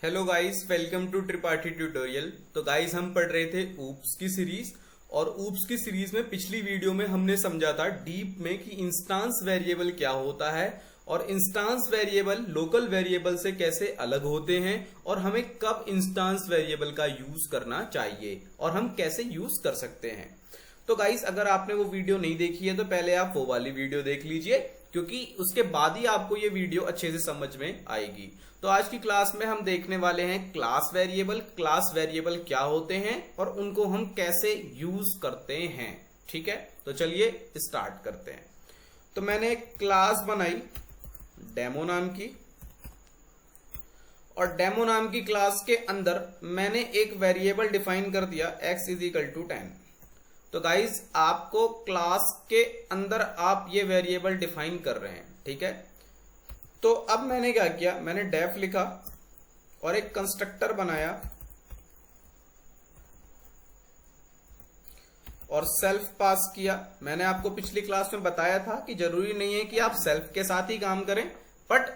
Hello guys, welcome to Tripathi tutorial. तो guys हम पढ़ रहे थे ऊप्स की सीरीज। और ऊप्स की सीरीज में पिछली वीडियो में हमने समझा था डीप में कि इंस्टांस वेरिएबल क्या होता है और इंस्टांस वेरिएबल लोकल वेरिएबल से कैसे अलग होते हैं और हमें कब इंस्टांस वेरिएबल का यूज करना चाहिए और हम कैसे यूज कर सकते हैं। तो गाइस अगर आपने वो वीडियो नहीं देखी है तो पहले आप वो वाली वीडियो देख लीजिए, क्योंकि उसके बाद ही आपको ये वीडियो अच्छे से समझ में आएगी। तो आज की क्लास में हम देखने वाले हैं क्लास वेरिएबल। क्लास वेरिएबल क्या होते हैं और उनको हम कैसे यूज करते हैं। ठीक है, तो चलिए स्टार्ट करते हैं। तो मैंने एक क्लास बनाई डेमो नाम की, और डेमो नाम की क्लास के अंदर मैंने एक वेरिएबल डिफाइन कर दिया x इज इक्वल टू 10। तो गाइज आपको क्लास के अंदर आप ये वेरिएबल डिफाइन कर रहे हैं, ठीक है। तो अब मैंने क्या किया, मैंने डेफ लिखा और एक कंस्ट्रक्टर बनाया और सेल्फ पास किया। मैंने आपको पिछली क्लास में बताया था कि जरूरी नहीं है कि आप सेल्फ के साथ ही काम करें, बट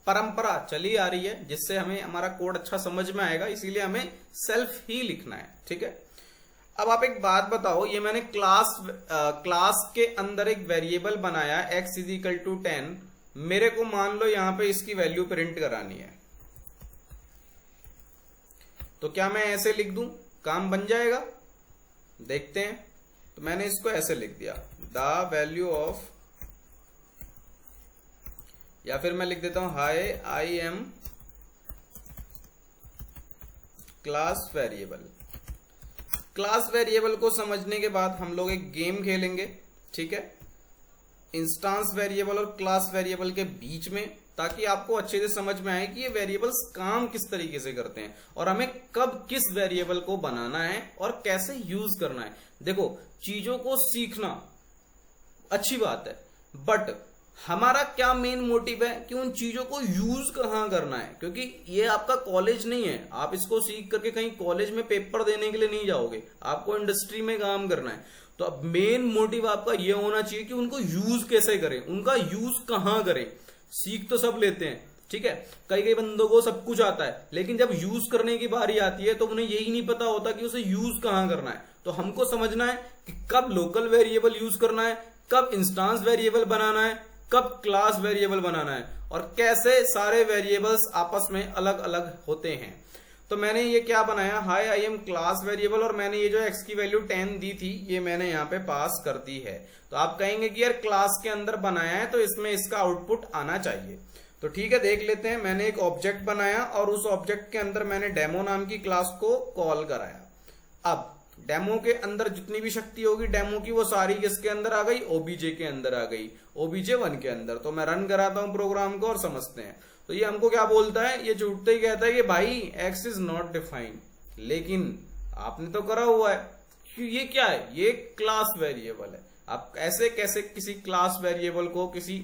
परंपरा चली आ रही है जिससे हमें हमारा कोड अच्छा समझ में आएगा, इसीलिए हमें सेल्फ ही लिखना है, ठीक है। अब आप एक बात बताओ, ये मैंने क्लास के अंदर एक वेरिएबल बनाया x इज इक्वल टू 10। मेरे को मान लो यहां पे इसकी वैल्यू प्रिंट करानी है, तो क्या मैं ऐसे लिख दूं, काम बन जाएगा? देखते हैं। तो मैंने इसको ऐसे लिख दिया, द वैल्यू ऑफ, या फिर मैं लिख देता हूं hi I am class variable. Class variable को समझने के बाद हम लोग एक गेम खेलेंगे, ठीक है, इंस्टांस वेरिएबल और क्लास वेरिएबल के बीच में, ताकि आपको अच्छे से समझ में आए कि ये वेरिएबल्स काम किस तरीके से करते हैं और हमें कब किस वेरिएबल को बनाना है और कैसे यूज करना है। देखो, चीजों को सीखना अच्छी बात है, बट हमारा क्या मेन मोटिव है कि उन चीजों को यूज कहां करना है, क्योंकि ये आपका कॉलेज नहीं है। आप इसको सीख करके कहीं कॉलेज में पेपर देने के लिए नहीं जाओगे, आपको इंडस्ट्री में काम करना है। तो अब मेन मोटिव आपका ये होना चाहिए कि उनको यूज कैसे करें, उनका यूज कहां करें। सीख तो सब लेते हैं, ठीक है, कई कई बंदों को सब कुछ आता है, लेकिन जब यूज करने की बारी आती है तो उन्हें यही नहीं पता होता कि उसे यूज कहां करना है। तो हमको समझना है कि कब लोकल वेरिएबल यूज करना है, कब इंस्टांस वेरिएबल बनाना है, कब क्लास वेरिएबल बनाना है, और कैसे सारे वेरिएबल्स आपस में अलग अलग होते हैं। तो मैंने ये क्या बनाया, high I am class variable, और मैंने ये जो x की वैल्यू 10 दी थी ये मैंने यहाँ पे पास कर दी है। तो आप कहेंगे कि यार क्लास के अंदर बनाया है तो इसमें इसका आउटपुट आना चाहिए। तो ठीक है, देख लेते हैं। मैंने एक ऑब्जेक्ट बनाया और उस ऑब्जेक्ट के अंदर मैंने डेमो नाम की क्लास को कॉल कराया। अब डेमो के अंदर जितनी भी शक्ति होगी डेमो की, वो सारी किसके अंदर आ गई, ओबीजे के अंदर आ गई, OBJ1 के अंदर। तो मैं रन कराता हूं प्रोग्राम को और समझते हैं। तो ये हमको क्या बोलता है, ये झूठते ही कहता है कि भाई x इज नॉट डिफाइंड, लेकिन आपने तो करा हुआ है। ये क्या है, ये क्लास वेरिएबल है। आप ऐसे कैसे किसी क्लास वेरिएबल को किसी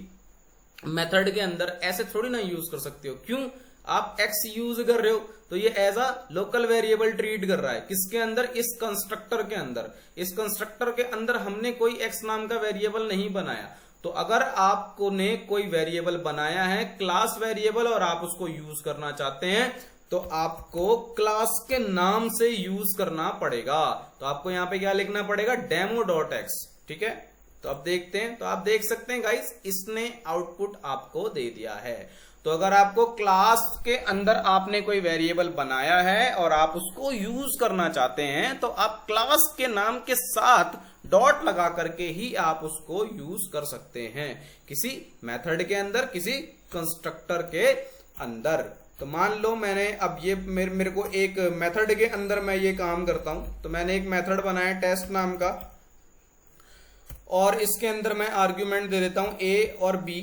मेथड के अंदर ऐसे थोड़ी ना यूज कर सकते हो। क्यों? आप x यूज कर रहे हो तो ये as a local variable treat कर रहा है। किसके अंदर? इस कंस्ट्रक्टर के अंदर। इस कंस्ट्रक्टर के अंदर हमने कोई x नाम का वेरिएबल नहीं बनाया। तो अगर आपको ने कोई वेरिएबल बनाया है क्लास वेरिएबल और आप उसको यूज करना चाहते हैं तो आपको क्लास के नाम से यूज करना पड़ेगा। तो आपको यहां पे क्या लिखना पड़ेगा, demo.x, ठीक है। तो अब देखते हैं। तो आप देख सकते हैं गाइस, इसने आउटपुट आपको दे दिया है। तो अगर आपको क्लास के अंदर आपने कोई वेरिएबल बनाया है और आप उसको यूज करना चाहते हैं तो आप क्लास के नाम के साथ डॉट लगा करके ही आप उसको यूज कर सकते हैं किसी मेथड के अंदर, किसी कंस्ट्रक्टर के अंदर। तो मान लो मैंने अब ये मेरे को एक मेथड के अंदर मैं ये काम करता हूं। तो मैंने एक मेथड बनाया टेस्ट नाम का, और इसके अंदर मैं आर्ग्यूमेंट दे देता हूं a और b।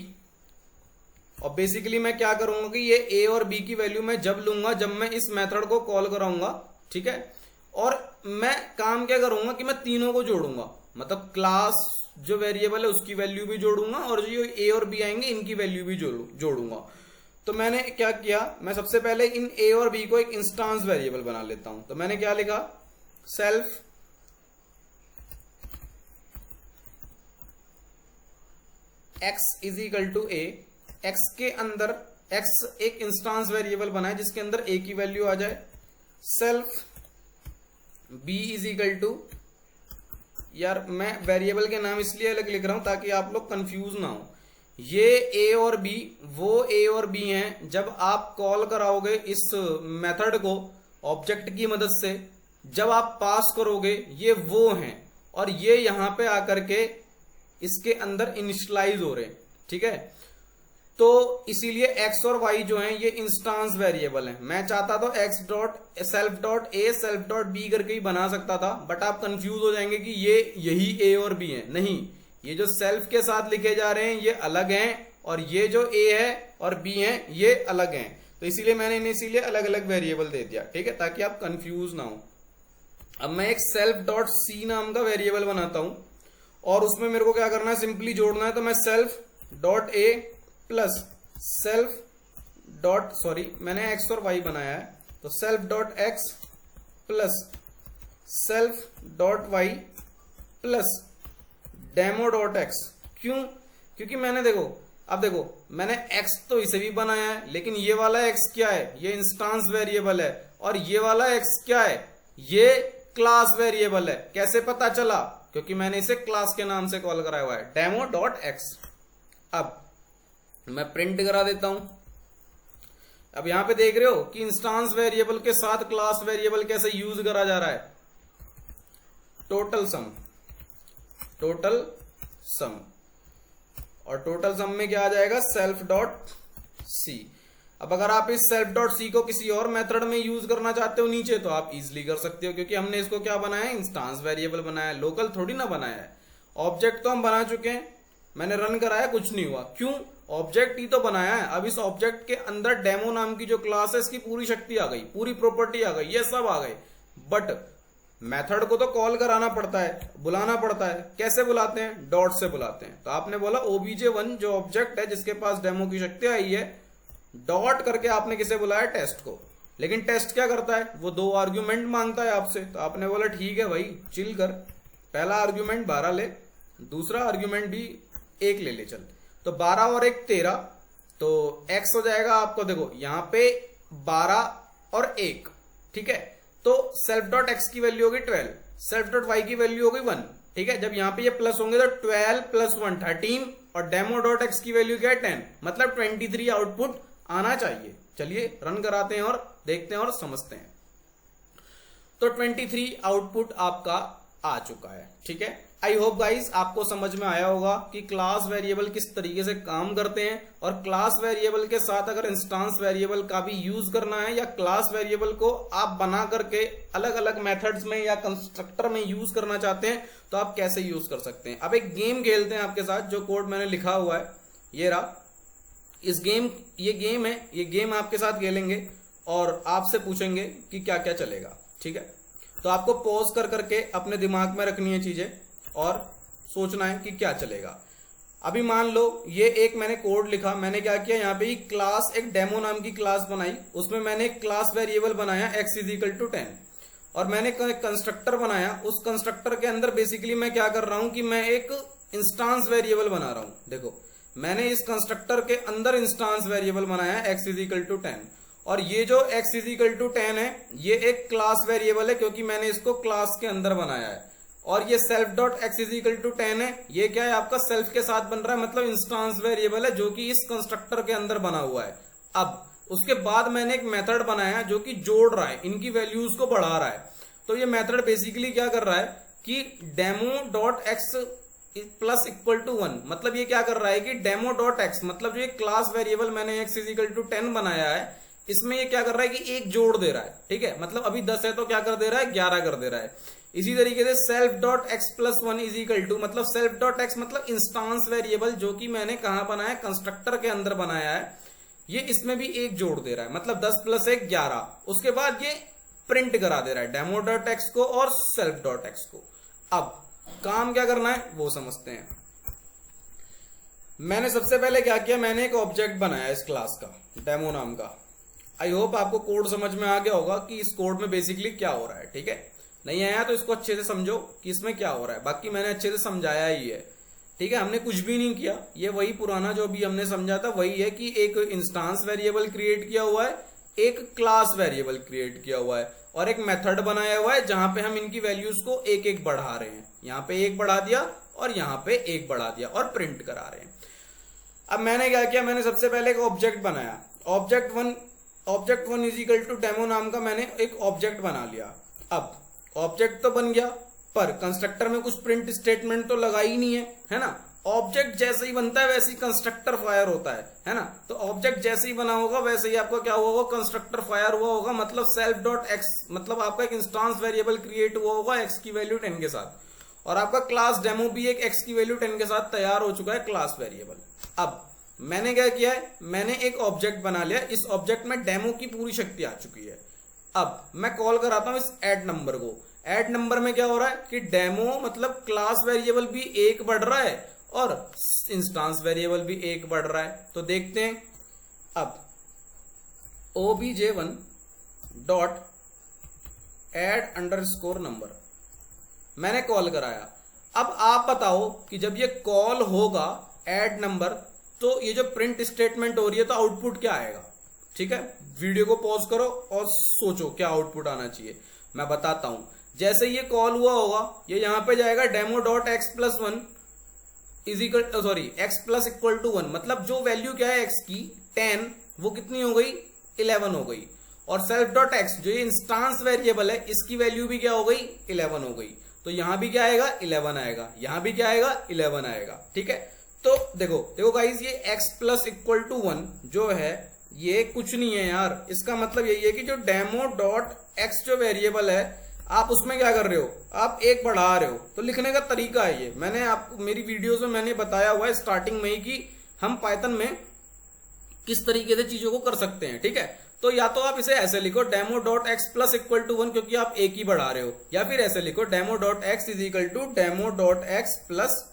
और बेसिकली मैं क्या करूंगा कि ये a और b की वैल्यू मैं जब लूंगा जब मैं इस मेथड को कॉल कराऊंगा, ठीक है। और मैं काम क्या करूंगा कि मैं तीनों को जोड़ूंगा, मतलब क्लास जो वेरिएबल है उसकी वैल्यू भी जोड़ूंगा और जो a और b आएंगे इनकी वैल्यू भी जोड़ूंगा। तो मैंने क्या किया, मैं सबसे पहले इन a और b को एक इंस्टांस वेरिएबल बना लेता हूं। तो मैंने क्या लिखा, self x is equal to a, x के अंदर एक्स एक इंस्टांस वेरिएबल बनाए जिसके अंदर ए की वैल्यू आ जाए, self B is equal to, यार मैं वेरिएबल के नाम इसलिए अलग लिख रहा हूं ताकि आप लोग कंफ्यूज ना हो, ये ए और बी वो ए और बी हैं जब आप कॉल कराओगे इस मेथड को ऑब्जेक्ट की मदद से, जब आप पास करोगे ये वो हैं और ये यहां पे आकर के इसके अंदर इनिशियलाइज हो रहे हैं, ठीक है। तो इसीलिए x और y जो हैं ये इंस्टांस वेरिएबल हैं। मैं चाहता तो x dot self dot A self dot B करके ही बना सकता था, बट आप कंफ्यूज हो जाएंगे कि ये यही a और b हैं। नहीं, ये जो सेल्फ के साथ लिखे जा रहे हैं ये अलग हैं और ये जो a है और b हैं ये अलग हैं। तो इसीलिए मैंने इन्हें इसीलिए अलग अलग वेरिएबल दे दिया, ठीक है, ताकि आप कंफ्यूज ना हो। अब मैं एक सेल्फ डॉट सी नाम का वेरिएबल बनाता हूं और उसमें मेरे को क्या करना है, सिंपली जोड़ना है। तो मैं self dot A plus self dot, sorry मैंने एक्स और वाई बनाया है, तो self dot X plus self dot Y plus demo dot X. क्यों? क्योंकि मैंने देखो, अब देखो मैंने एक्स तो इसे भी बनाया है, लेकिन ये वाला एक्स क्या है, ये इंस्टांस वेरिएबल है, और ये वाला एक्स क्या है, ये क्लास वेरिएबल है। कैसे पता चला? क्योंकि मैंने इसे क्लास के नाम से कॉल कराया हुआ है, डेमो डॉट एक्स। अब मैं प्रिंट करा देता हूं। अब यहां पे देख रहे हो कि इंस्टांस वेरिएबल के साथ क्लास वेरिएबल कैसे यूज करा जा रहा है, टोटल सम, टोटल सम, और टोटल सम में क्या आ जाएगा, सेल्फ डॉट सी। अब अगर आप इस सेल्फ डॉट सी को किसी और मेथड में यूज करना चाहते हो नीचे, तो आप इजिली कर सकते हो, क्योंकि हमने इसको क्या बनाया है, इंस्टांस वेरिएबल बनाया है, लोकल थोड़ी ना बनाया है। ऑब्जेक्ट तो हम बना चुके हैं, मैंने रन कराया, कुछ नहीं हुआ। क्यों? ऑब्जेक्ट ही तो बनाया है। अब इस ऑब्जेक्ट के अंदर डेमो नाम की जो क्लास है इसकी पूरी शक्ति आ गई, पूरी प्रॉपर्टी आ गई, ये सब आ गई, बट मेथड को तो कॉल कराना पड़ता है, बुलाना पड़ता है। कैसे बुलाते हैं? डॉट से बुलाते हैं। तो आपने बोला obj1 जो ऑब्जेक्ट है जिसके पास डेमो की शक्ति आई है, डॉट करके आपने किसे बुलाया, टेस्ट को। लेकिन टेस्ट क्या करता है, वो 2 आर्ग्यूमेंट मांगता है आपसे। तो आपने बोला ठीक है भाई, चिल कर, पहला आर्ग्यूमेंट 12 ले, दूसरा आर्ग्यूमेंट भी 1 ले चल। तो 12 और 1 13, तो x हो जाएगा आपको, देखो यहां पे 12 और 1, ठीक है। तो सेल्फ डॉट एक्स की वैल्यू होगी 12, सेल्फ डॉट वाई की वैल्यू होगी 1, ठीक है। जब यहां पे ये प्लस होंगे तो 12 प्लस 1 13, और डेमो डॉट एक्स की वैल्यू क्या है 10, मतलब 23 आउटपुट आना चाहिए। चलिए रन कराते हैं और देखते हैं और समझते हैं। तो 23 आउटपुट आपका आ चुका है, ठीक है। आई होप गाइस आपको समझ में आया होगा कि क्लास वेरिएबल किस तरीके से काम करते हैं, और क्लास वेरिएबल के साथ अगर इंस्टांस वेरिएबल का भी यूज करना है, या क्लास वेरिएबल को आप बना करके अलग अलग मेथड्स में या कंस्ट्रक्टर में यूज करना चाहते हैं, तो आप कैसे यूज कर सकते हैं। अब एक गेम खेलते हैं आपके साथ, जो कोड मैंने लिखा हुआ है ये रहा। इस गेम, ये गेम है, ये गेम आपके साथ खेलेंगे और आपसे पूछेंगे कि क्या क्या चलेगा, ठीक है। तो आपको पॉज कर करके अपने दिमाग में रखनी है चीजें और सोचना है कि क्या चलेगा। अभी मान लो ये एक मैंने कोड लिखा, मैंने क्या किया, यहाँ पे क्लास, एक डेमो नाम की क्लास बनाई, उसमें मैंने एक क्लास वेरिएबल बनाया x इज इक्वल टू 10, और मैंने कंस्ट्रक्टर बनाया। उस कंस्ट्रक्टर के अंदर बेसिकली मैं क्या कर रहा हूं कि मैं एक इंस्टांस वेरिएबल बना रहा हूं। देखो मैंने इस कंस्ट्रक्टर के अंदर इंस्टांस वेरिएबल बनाया x इज इक्वल टू 10, और ये जो x इज इक्वल टू 10 है ये एक क्लास वेरिएबल है, क्योंकि मैंने इसको क्लास के अंदर बनाया है। और ये self dot X is equal to 10 है, ये क्या है, आपका सेल्फ के साथ बन रहा है, मतलब इंस्टांस वेरिएबल है जो कि इस कंस्ट्रक्टर के अंदर बना हुआ है। अब उसके बाद मैंने एक मेथड बनाया जो कि जोड़ रहा है, इनकी वैल्यूज को बढ़ा रहा है। तो ये मेथड बेसिकली क्या कर रहा है कि demo dot X plus equal to 1, मतलब ये क्या कर रहा है कि डेमो डॉट एक्स, मतलब जो ये क्लास वेरिएबल मैंने एक्स इज इक्वल टू 10 बनाया है, इसमें ये क्या कर रहा है कि एक जोड़ दे रहा है, ठीक है। मतलब अभी 10 है तो क्या कर दे रहा है, 11 कर दे रहा है। इसी तरीके से self dot X plus 1 is equal to, मतलब सेल्फ डॉट एक्स मतलब इंस्टांस वेरिएबल जो कि मैंने कहां बनाया, कंस्ट्रक्टर के अंदर बनाया है, ये इसमें भी एक जोड़ दे रहा है, मतलब 10 प्लस 1 11। उसके बाद ये प्रिंट करा दे रहा है डेमो डॉट एक्स को और सेल्फ डॉट एक्स को। अब काम क्या करना है वो समझते हैं। मैंने सबसे पहले क्या किया, मैंने एक ऑब्जेक्ट बनाया इस क्लास का, डेमो नाम का। आई होप आपको कोड समझ में आ गया होगा कि इस कोड में बेसिकली क्या हो रहा है, ठीक है। नहीं आया तो इसको अच्छे से समझो कि इसमें क्या हो रहा है, बाकी मैंने अच्छे से समझाया ही है। ठीक है, हमने कुछ भी नहीं किया, ये वही पुराना जो भी हमने समझा था वही है कि एक इंस्टांस वेरिएबल क्रिएट किया हुआ है, एक क्लास वेरिएबल क्रिएट किया हुआ है और एक मेथड बनाया हुआ है जहां पे हम इनकी वैल्यूज को एक एक बढ़ा रहे हैं। यहां पे एक बढ़ा दिया और यहां पे एक बढ़ा दिया और प्रिंट करा रहे हैं। अब मैंने क्या किया, मैंने सबसे पहले एक ऑब्जेक्ट बनाया, object one is equal to demo नाम का मैंने एक ऑब्जेक्ट बना लिया। अब ऑब्जेक्ट तो बन गया पर कंस्ट्रक्टर में कुछ प्रिंट स्टेटमेंट तो लगा ही नहीं है ना। ऑब्जेक्ट जैसे ही बनता है वैसे ही कंस्ट्रक्टर फायर होता है ना। तो ऑब्जेक्ट जैसे ही बना होगा वैसे ही आपका क्या हुआ होगा, कंस्ट्रक्टर फायर हुआ होगा, मतलब सेल्फ डॉट एक्स, मतलब आपका एक इंस्टांस वेरिएबल क्रिएट हुआ होगा एक्स की वैल्यू 10 के साथ, और आपका क्लास डेमो भी एक एक्स की वैल्यू 10 के साथ तैयार हो चुका है क्लास वेरिएबल। अब मैंने क्या किया है, मैंने एक ऑब्जेक्ट बना लिया, इस ऑब्जेक्ट में डेमो की पूरी शक्ति आ चुकी है। अब मैं कॉल कराता हूं इस ऐड नंबर को। ऐड नंबर में क्या हो रहा है कि डेमो मतलब क्लास वेरिएबल भी एक बढ़ रहा है और इंस्टांस वेरिएबल भी एक बढ़ रहा है। तो देखते हैं, अब obj1 dot add underscore number मैंने कॉल कराया। अब आप बताओ कि जब ये कॉल होगा ऐड नंबर तो ये जो प्रिंट स्टेटमेंट हो रही है तो आउटपुट क्या आएगा। ठीक है, वीडियो को पॉज करो और सोचो क्या आउटपुट आना चाहिए, मैं बताता हूं। जैसे ये कॉल हुआ होगा ये यहां पे जाएगा demo dot X plus one is equal X plus equal to 1, मतलब जो वैल्यू क्या है एक्स की 10 वो कितनी हो गई 11 हो गई, और सेल्फ डॉट एक्स जो ये इंस्टांस वेरिएबल है इसकी वैल्यू भी क्या हो गई 11 हो गई। तो यहां भी क्या आएगा 11 आएगा, यहां भी क्या आएगा 11 आएगा। ठीक है, तो देखो गाइस ये x प्लस इक्वल टू 1 जो है ये कुछ नहीं है यार, इसका मतलब यही है कि जो डेमो डॉट एक्स जो वेरिएबल है आप उसमें क्या कर रहे हो, आप एक बढ़ा रहे हो। तो लिखने का तरीका है ये, मैंने आपको मेरी वीडियोस में मैंने बताया हुआ है स्टार्टिंग में ही कि हम पाइथन में किस तरीके से चीजों को कर सकते हैं। ठीक है, तो या तो आप इसे ऐसे लिखो demo dot X plus equal to 1 क्योंकि आप एक ही बढ़ा रहे हो, या फिर ऐसे लिखो demo dot X is equal to demo dot X plus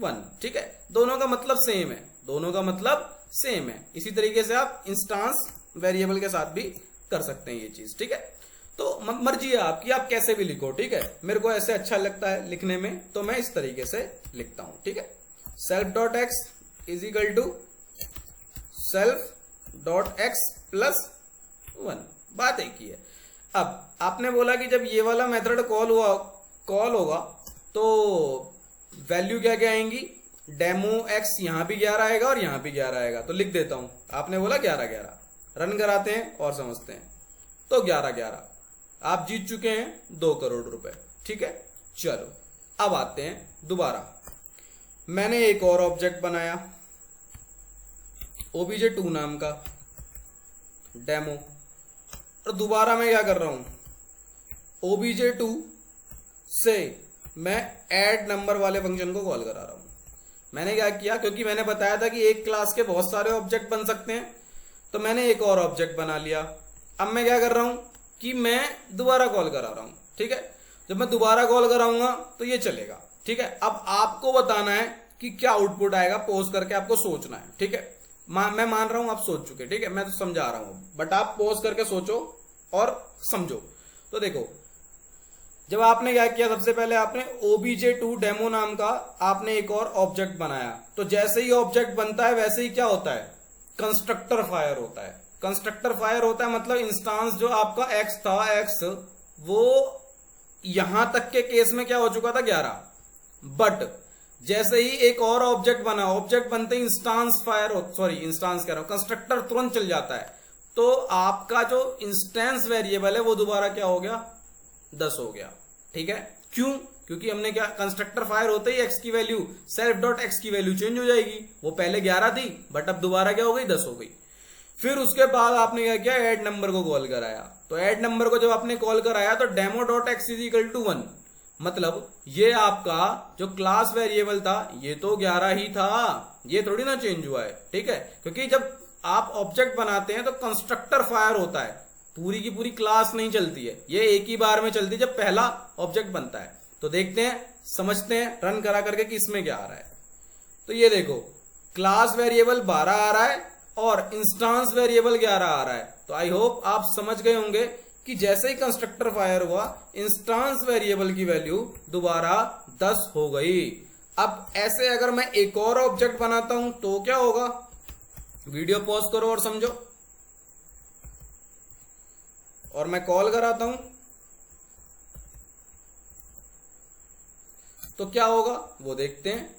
1। ठीक है, दोनों का मतलब सेम है, दोनों का मतलब सेम है। इसी तरीके से आप इंस्टांस वेरिएबल के साथ भी कर सकते हैं ये चीज। ठीक है, तो मर्जी है आपकी, आप कैसे भी लिखो। ठीक है, मेरे को ऐसे अच्छा लगता है लिखने में तो मैं इस तरीके से लिखता हूं। ठीक है, self dot X is equal to self dot X plus 1, बात एक ही है। अब आपने बोला कि जब ये वाला मेथड कॉल होगा तो वैल्यू क्या क्या आएंगी, डेमो एक्स यहां भी 11 आएगा और यहां भी 11 आएगा। तो लिख देता हूं, आपने बोला 11 रन कराते हैं और समझते हैं। तो 11 आप जीत चुके हैं 2 करोड़ रुपए। ठीक है, चलो अब आते हैं दोबारा। मैंने एक और ऑब्जेक्ट बनाया obj2 नाम का डेमो, और दोबारा मैं क्या कर रहा हूं obj2 से मैं ऐड नंबर वाले फंक्शन को कॉल करा रहा हूं। मैंने क्या किया, क्योंकि मैंने बताया था कि एक क्लास के बहुत सारे ऑब्जेक्ट बन सकते हैं, तो मैंने एक और ऑब्जेक्ट बना लिया। अब मैं क्या कर रहा हूं कि मैं दोबारा कॉल करा रहा हूं। ठीक है, जब मैं दोबारा कॉल कराऊंगा तो ये चलेगा। ठीक है, अब आपको बताना है कि क्या आउटपुट आएगा, पॉज करके आपको सोचना है। ठीक है, मैं मान रहा हूं आप सोच चुके। ठीक है, मैं तो समझा रहा हूं बट आप पॉज करके सोचो और समझो। तो देखो, जब आपने क्या किया, सबसे पहले आपने obj2 डेमो नाम का आपने एक और ऑब्जेक्ट बनाया। तो जैसे ही ऑब्जेक्ट बनता है वैसे ही क्या होता है, कंस्ट्रक्टर फायर होता है। कंस्ट्रक्टर फायर होता है मतलब इंस्टांस जो आपका x था, x वो यहां तक के केस में क्या हो चुका था 11, बट जैसे ही एक और ऑब्जेक्ट बना, ऑब्जेक्ट बनते ही इंस्टांस इंस्टांस कह रहा हूं, कंस्ट्रक्टर तुरंत चल जाता है। तो आपका जो इंस्टेंस वेरिएबल है वो दोबारा क्या हो गया 10 हो गया। ठीक है, क्यों, क्योंकि हमने क्या, कंस्ट्रक्टर फायर होते ही एक्स की वैल्यू सेल्फ डॉट एक्स की वैल्यू चेंज हो जाएगी। वो पहले 11 थी बट अब दोबारा क्या हो गई 10 हो गई। फिर उसके बाद आपने क्या किया, ऐड नंबर को कॉल कराया। तो ऐड नंबर को जब आपने कॉल कराया तो demo dot X is equal to 1, मतलब ये आपका जो क्लास वेरिएबल था ये तो 11 ही था, ये थोड़ी ना चेंज हुआ है। ठीक है, क्योंकि जब आप ऑब्जेक्ट बनाते हैं तो कंस्ट्रक्टर फायर होता है, पूरी की पूरी क्लास नहीं चलती है, ये एक ही बार में चलती है जब पहला ऑब्जेक्ट बनता है। तो देखते हैं, समझते हैं रन करा करके कि इसमें क्या आ रहा है। तो ये देखो, क्लास वेरिएबल 12 आ रहा है और इंस्टांस वेरिएबल 11 आ रहा है। तो आई होप आप समझ गए होंगे कि जैसे ही कंस्ट्रक्टर फायर हुआ इंस्टांस वेरिएबल की वैल्यू दोबारा 10 हो गई। अब ऐसे अगर मैं एक और ऑब्जेक्ट बनाता हूं तो क्या होगा, वीडियो पॉज करो और समझो, और मैं कॉल कराता हूं तो क्या होगा वो देखते हैं।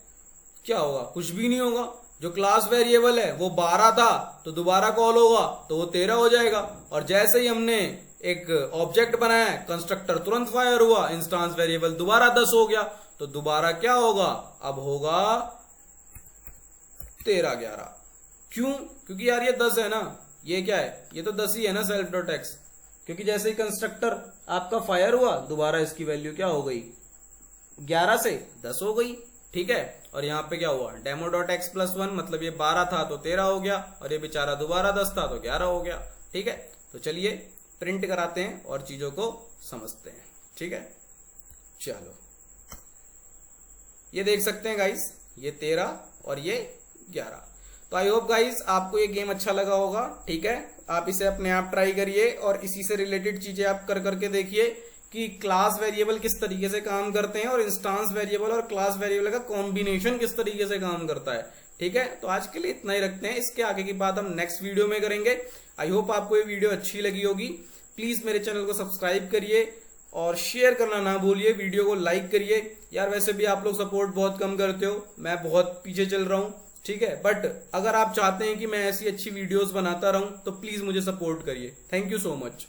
क्या होगा, कुछ भी नहीं होगा। जो क्लास वेरिएबल है वो 12 था तो दोबारा कॉल होगा तो वो 13 हो जाएगा। और जैसे ही हमने एक ऑब्जेक्ट बनाया है, कंस्ट्रक्टर तुरंत फायर हुआ, इंस्टांस वेरिएबल दोबारा 10 हो गया, तो दोबारा क्या होगा, अब होगा 13 11। क्यों, क्योंकि यार ये 10 है ना, ये क्या है, ये तो 10 ही है ना सेल्फ डॉट एक्स। क्योंकि जैसे ही कंस्ट्रक्टर आपका फायर हुआ दोबारा इसकी वैल्यू क्या हो गई, 11 से 10 हो गई। ठीक है, और यहाँ पे क्या हुआ, डेमो डॉट एक्स प्लस 1, मतलब ये 12 था तो 13 हो गया, और ये बेचारा दोबारा 10 था तो 11 हो गया। ठीक है, तो चलिए प्रिंट कराते हैं और चीजों को समझते हैं। ठीक है, चलो ये देख सकते हैं गाइस, ये 13 और ये 11। तो आई होप गाइस आपको ये गेम अच्छा लगा होगा। ठीक है, आप इसे अपने आप ट्राई करिए और इसी से रिलेटेड चीजें आप कर करके देखिए कि क्लास वेरिएबल किस तरीके से काम करते हैं और इंस्टांस वेरिएबल और क्लास वेरिएबल का कॉम्बिनेशन किस तरीके से काम करता है। ठीक है, तो आज के लिए इतना ही रखते हैं, इसके आगे की बात हम नेक्स्ट वीडियो में करेंगे। आई होप आपको ये वीडियो अच्छी लगी होगी। प्लीज मेरे चैनल को सब्सक्राइब करिए और शेयर करना ना भूलिए, वीडियो को लाइक करिए। यार वैसे भी आप लोग सपोर्ट बहुत कम करते हो, मैं बहुत पीछे चल रहा हूं। ठीक है, बट अगर आप चाहते हैं कि मैं ऐसी अच्छी वीडियोस बनाता रहूं तो प्लीज मुझे सपोर्ट करिए। Thank you so much.